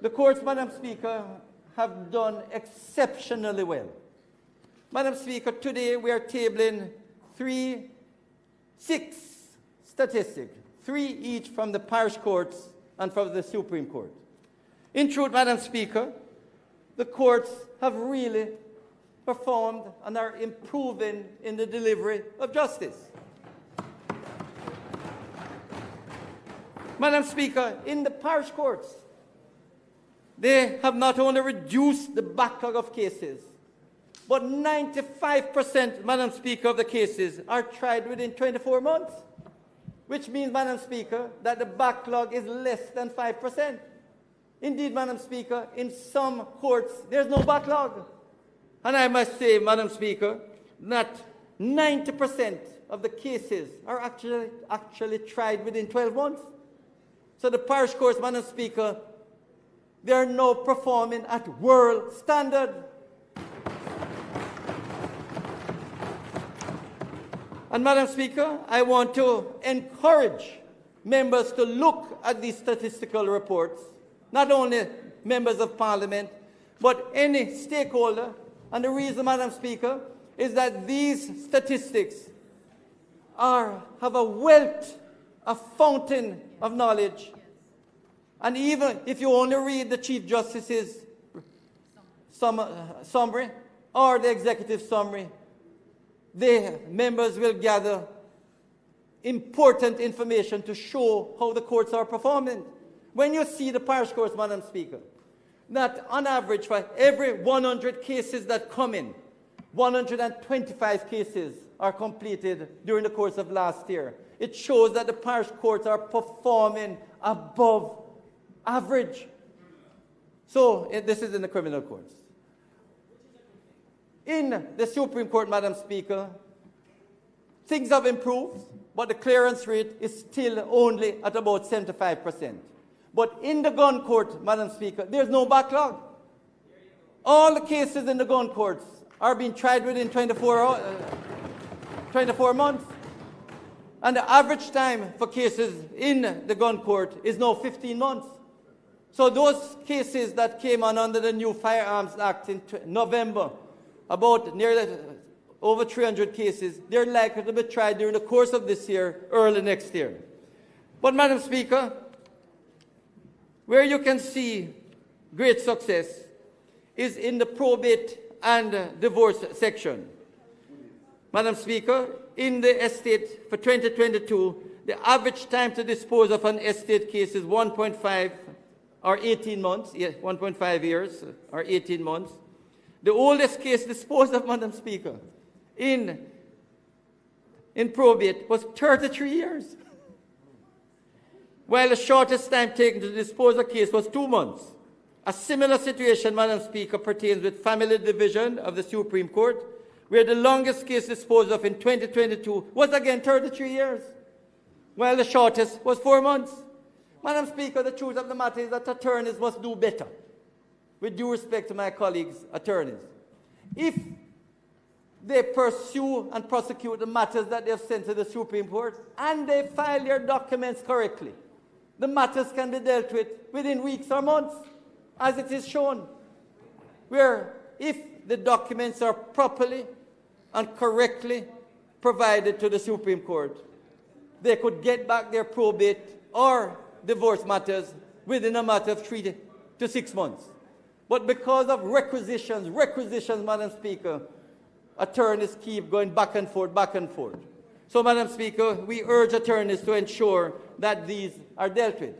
The courts, Madam Speaker, have done exceptionally well. Madam Speaker, today we are tabling six statistics, 3 each from the parish courts and from the Supreme Court. In truth, Madam Speaker, the courts have really performed and are improving in the delivery of justice. Madam Speaker, in the parish courts, they have not only reduced the backlog of cases, but 95%, Madam Speaker, of the cases are tried within 24 months, which means, Madam Speaker, that the backlog is less than 5%. Indeed, Madam Speaker, in some courts, there's no backlog. And I must say, Madam Speaker, that 90% of the cases are actually tried within 12 months. So the parish courts, Madam Speaker, they are now performing at world standard. And Madam Speaker, I want to encourage members to look at these statistical reports, not only members of Parliament, but any stakeholder. And the reason, Madam Speaker, is that these statistics have a wealth, a fountain of knowledge. And even if you only read the Chief Justice's summary or the executive summary, the members will gather important information to show how the courts are performing. When you see the parish courts, Madam Speaker, that on average for every 100 cases that come in, 125 cases are completed during the course of last year. It shows that the parish courts are performing above average. So this is in the criminal courts. In the Supreme Court, Madam Speaker, things have improved, but the clearance rate is still only at about 75%. But in the gun court, Madam Speaker, there's no backlog. All the cases in the gun courts are being tried within 24 months. And the average time for cases in the gun court is now 15 months. So those cases that came on under the new Firearms Act in November, about nearly over 300 cases, they're likely to be tried during the course of this year, early next year. But, Madam Speaker, where you can see great success is in the probate and divorce section. Madam Speaker, in the estate for 2022, the average time to dispose of an estate case is 1.5 or 18 months, 1.5 years or 18 months. The oldest case disposed of, Madam Speaker, in probate was 33 years. While the shortest time taken to dispose of a case was 2 months. A similar situation, Madam Speaker, pertains with family division of the Supreme Court, where the longest case disposed of in 2022 was again 33 years, while the shortest was 4 months. Madam Speaker, the truth of the matter is that attorneys must do better, with due respect to my colleagues, attorneys. If they pursue and prosecute the matters that they have sent to the Supreme Court and they file their documents correctly, the matters can be dealt with within weeks or months, as it is shown. Where if the documents are properly and correctly provided to the Supreme Court, they could get back their probate or divorce matters within a matter of 3 to 6 months. But because of requisitions, Madam Speaker, attorneys keep going back and forth. So, Madam Speaker, we urge attorneys to ensure that these are dealt with.